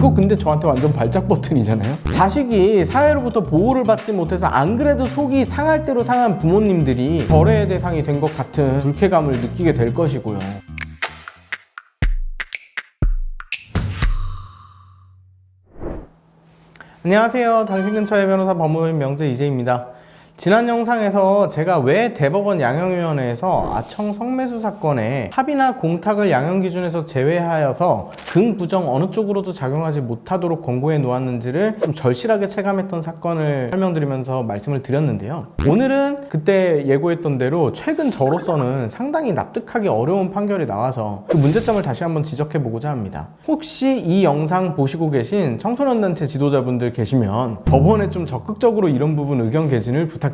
이거 근데 저한테 완전 발작 버튼이잖아요. 자식이 사회로부터 보호를 받지 못해서 안 그래도 속이 상할 대로 상한 부모님들이 벌의 대상이 된 것 같은 불쾌감을 느끼게 될 것이고요. 안녕하세요. 당신 근처의 변호사 법무법인 명재 이재입니다. 지난 영상에서 제가 왜 대법원 양형위원회에서 아청 성매수 사건에 합의나 공탁을 양형 기준에서 제외하여서 긍부정 어느 쪽으로도 작용하지 못하도록 권고해 놓았는지를 좀 절실하게 체감했던 사건을 설명드리면서 말씀을 드렸는데요. 오늘은 그때 예고했던 대로 최근 저로서는 상당히 납득하기 어려운 판결이 나와서 그 문제점을 다시 한번 지적해 보고자 합니다. 혹시 이 영상 보시고 계신 청소년단체 지도자분들 계시면 법원에 좀 적극적으로 이런 부분 의견 개진을 부탁드립니다.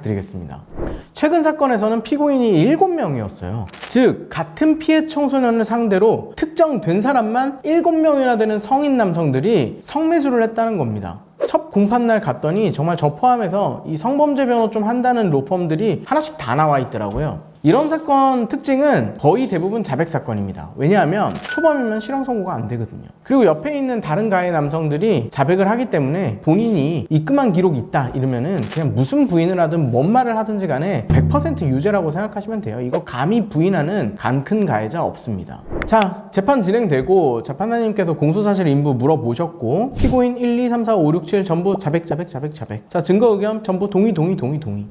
최근 사건에서는 피고인이 7명이었어요. 즉 같은 피해 청소년을 상대로 특정된 사람만 7명이나 되는 성인 남성들이 성매수를 했다는 겁니다. 첫 공판날 갔더니 정말 저 포함해서 이 성범죄 변호 좀 한다는 로펌들이 하나씩 다 나와 있더라고요. 이런 사건 특징은 거의 대부분 자백 사건입니다. 왜냐하면 초범이면 실형 선고가 안 되거든요. 그리고 옆에 있는 다른 가해 남성들이 자백을 하기 때문에 본인이 입금한 기록이 있다 이러면은 그냥 무슨 부인을 하든 뭔 말을 하든지 간에 100% 유죄라고 생각하시면 돼요. 이거 감히 부인하는 간 큰 가해자 없습니다. 자, 재판 진행되고 재판장님께서 공소사실 인부 물어보셨고 피고인 1, 2, 3, 4, 5, 6, 7 전부 자백. 자, 증거 의견 전부 동의.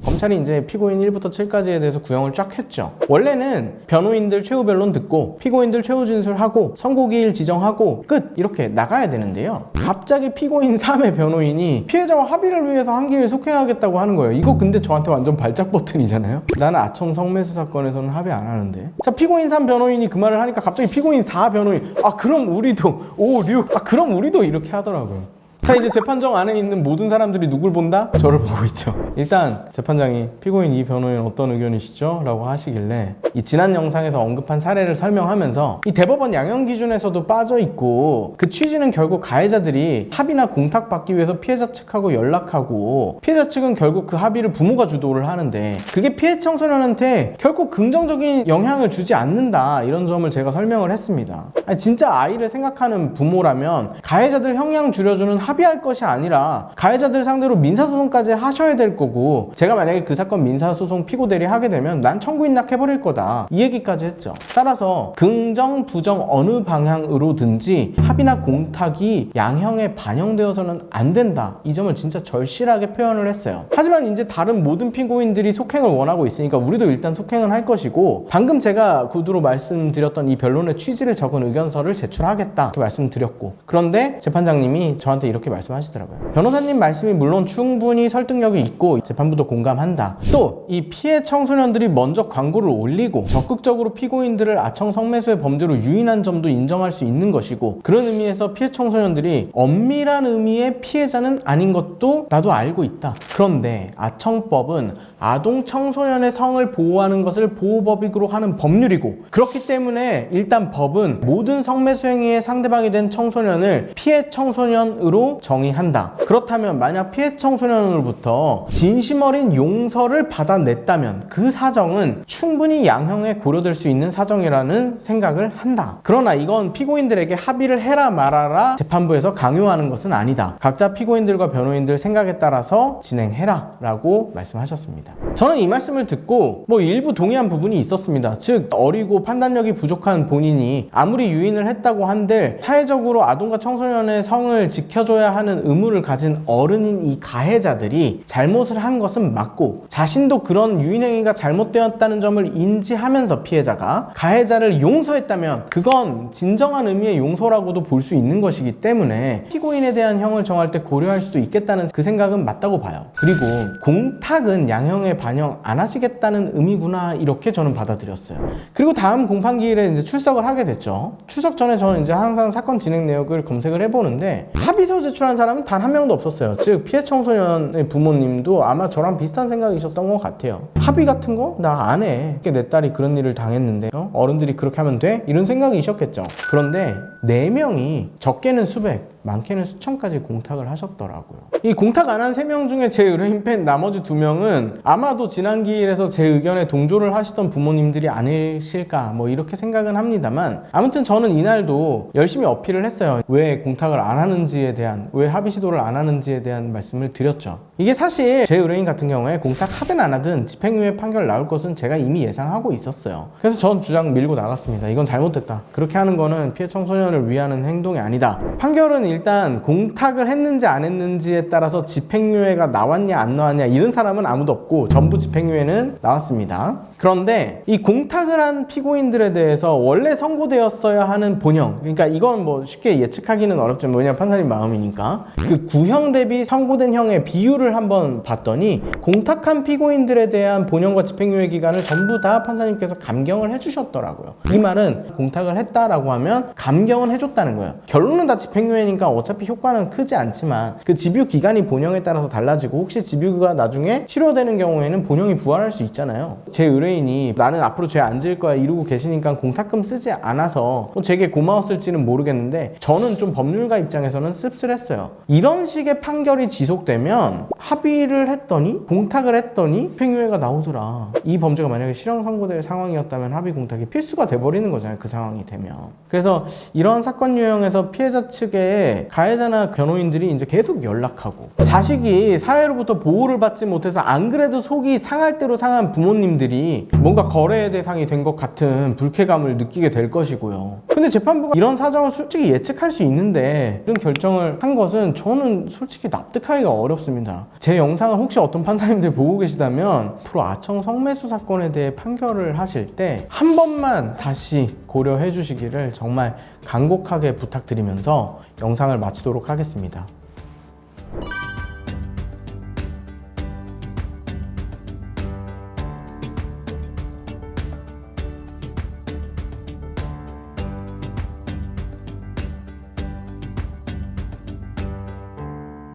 검찰이 이제 피고인 1부터 7까지에 대해서 구형을 쫙 했죠. 원래는 변호인들 최후 변론 듣고 피고인들 최후 진술하고 선고기일 지정하고 끝 이렇게 나가야 되는데요. 갑자기 피고인 3의 변호인이 피해자와 합의를 위해서 한 길을 속행하겠다고 하는 거예요. 이거 근데 저한테 완전 발작 버튼이잖아요. 나는 아청 성매수 사건에서는 합의 안 하는데. 자, 피고인 3 변호인이 그 말을 하니까 갑자기 피고인 4 변호인 그럼 우리도 5, 6 그럼 우리도 이렇게 하더라고요. 자, 이제 재판정 안에 있는 모든 사람들이 누굴 본다? 저를 보고 있죠. 일단 재판장이 피고인 이 변호인 어떤 의견이시죠? 라고 하시길래 이 지난 영상에서 언급한 사례를 설명하면서 이 대법원 양형 기준에서도 빠져있고 그 취지는 결국 가해자들이 합의나 공탁 받기 위해서 피해자 측하고 연락하고 피해자 측은 결국 그 합의를 부모가 주도를 하는데 그게 피해 청소년한테 결국 긍정적인 영향을 주지 않는다 이런 점을 제가 설명을 했습니다. 아니, 진짜 아이를 생각하는 부모라면 가해자들 형량 줄여주는 합의할 것이 아니라 가해자들 상대로 민사소송까지 하셔야 될 거고 제가 만약에 그 사건 민사소송 피고 대리 하게 되면 난 청구인락 해버릴 거다 이 얘기까지 했죠. 따라서 긍정 부정 어느 방향으로든지 합의나 공탁이 양형에 반영되어서는 안 된다 이 점을 진짜 절실하게 표현을 했어요. 하지만 이제 다른 모든 피고인들이 속행을 원하고 있으니까 우리도 일단 속행은 할 것이고 방금 제가 구두로 말씀드렸던 이 변론의 취지를 적은 의견서를 제출하겠다 이렇게 말씀드렸고 그런데 재판장님이 저한테 이렇게 말씀하시더라고요. 변호사님 말씀이 물론 충분히 설득력이 있고 재판부도 공감한다. 또 이 피해 청소년들이 먼저 광고를 올리고 적극적으로 피고인들을 아청 성매수의 범죄로 유인한 점도 인정할 수 있는 것이고 그런 의미에서 피해 청소년들이 엄밀한 의미의 피해자는 아닌 것도 나도 알고 있다. 그런데 아청법은 아동 청소년의 성을 보호하는 것을 보호법익으로 하는 법률이고 그렇기 때문에 일단 법은 모든 성매수 행위의 상대방이 된 청소년을 피해 청소년으로 정의한다. 그렇다면 만약 피해 청소년으로부터 진심 어린 용서를 받아냈다면 그 사정은 충분히 양형에 고려될 수 있는 사정이라는 생각을 한다. 그러나 이건 피고인들에게 합의를 해라 말아라 재판부에서 강요하는 것은 아니다. 각자 피고인들과 변호인들 생각에 따라서 진행해라 라고 말씀하셨습니다. 저는 이 말씀을 듣고 일부 동의한 부분이 있었습니다. 즉 어리고 판단력이 부족한 본인이 아무리 유인을 했다고 한들 사회적으로 아동과 청소년의 성을 지켜줘야 하는 의무를 가진 어른인 이 가해자들이 잘못을 한 것은 맞고 자신도 그런 유인행위가 잘못되었다는 점을 인지하면서 피해자가 가해자를 용서했다면 그건 진정한 의미의 용서라고도 볼 수 있는 것이기 때문에 피고인에 대한 형을 정할 때 고려할 수도 있겠다는 그 생각은 맞다고 봐요. 그리고 공탁은 양형에 반영 안 하시겠다는 의미구나 이렇게 저는 받아들였어요. 그리고 다음 공판기일에 이제 출석을 하게 됐죠. 출석 전에 저는 이제 항상 사건 진행 내역을 검색을 해보는데 합의서 제출한 사람은 단 한 명도 없었어요. 즉 피해 청소년의 부모님도 아마 저랑 비슷한 생각이셨던 것 같아요. 합의 같은 거 나 안 해. 내 딸이 그런 일을 당했는데 어른들이 그렇게 하면 돼? 이런 생각이셨겠죠. 그런데 4명이 적게는 수백 많게는 수천까지 공탁을 하셨더라고요. 이 공탁 안 한 3명 중에 제 의뢰인 뺀 나머지 2명은 아마도 지난 기일에서 제 의견에 동조를 하시던 부모님들이 아니실까 뭐 이렇게 생각은 합니다만, 아무튼 저는 이날도 열심히 어필을 했어요. 왜 공탁을 안 하는지에 대한, 왜 합의 시도를 안 하는지에 대한 말씀을 드렸죠. 이게 사실 제 의뢰인 같은 경우에 공탁 하든 안 하든 집행유예 판결 나올 것은 제가 이미 예상하고 있었어요. 그래서 전 주장 밀고 나갔습니다. 이건 잘못됐다. 그렇게 하는 거는 피해 청소년을 위하는 행동이 아니다. 판결은 일단 공탁을 했는지 안 했는지에 따라서 집행유예가 나왔냐 안 나왔냐 이런 사람은 아무도 없고 전부 집행유예는 나왔습니다. 그런데 이 공탁을 한 피고인들에 대해서 원래 선고되었어야 하는 본형, 그러니까 이건 뭐 쉽게 예측하기는 어렵지만 왜냐면 판사님 마음이니까, 그 구형 대비 선고된 형의 비율을 한번 봤더니 공탁한 피고인들에 대한 본형과 집행유예 기간을 전부 다 판사님께서 감경을 해주셨더라고요. 이 말은 공탁을 했다라고 하면 감경은 해줬다는 거예요. 결론은 다 집행유예니까 어차피 효과는 크지 않지만 그 집유 기간이 본형에 따라서 달라지고 혹시 집유가 나중에 실효되는 경우에는 본형이 부활할 수 있잖아요. 제 의뢰인이 나는 앞으로 죄 안 지을 거야 이러고 계시니까 공탁금 쓰지 않아서 제게 고마웠을지는 모르겠는데 저는 좀 법률가 입장에서는 씁쓸했어요. 이런 식의 판결이 지속되면 합의를 했더니 공탁을 했더니 집행유예가 나오더라. 이 범죄가 만약에 실형 선고될 상황이었다면 합의 공탁이 필수가 돼버리는 거잖아요. 그 상황이 되면. 그래서 이런 사건 유형에서 피해자 측에 가해자나 변호인들이 이제 계속 연락하고, 자식이 사회로부터 보호를 받지 못해서 안 그래도 속이 상할 대로 상한 부모님들이 뭔가 거래의 대상이 된 것 같은 불쾌감을 느끼게 될 것이고요. 근데 재판부가 이런 사정을 솔직히 예측할 수 있는데 이런 결정을 한 것은 저는 솔직히 납득하기가 어렵습니다. 제 영상을 혹시 어떤 판사님들 보고 계시다면 앞으로 아청 성매수 사건에 대해 판결을 하실 때 한 번만 다시 고려해 주시기를 정말 간곡하게 부탁드리면서 영상을 마치도록 하겠습니다.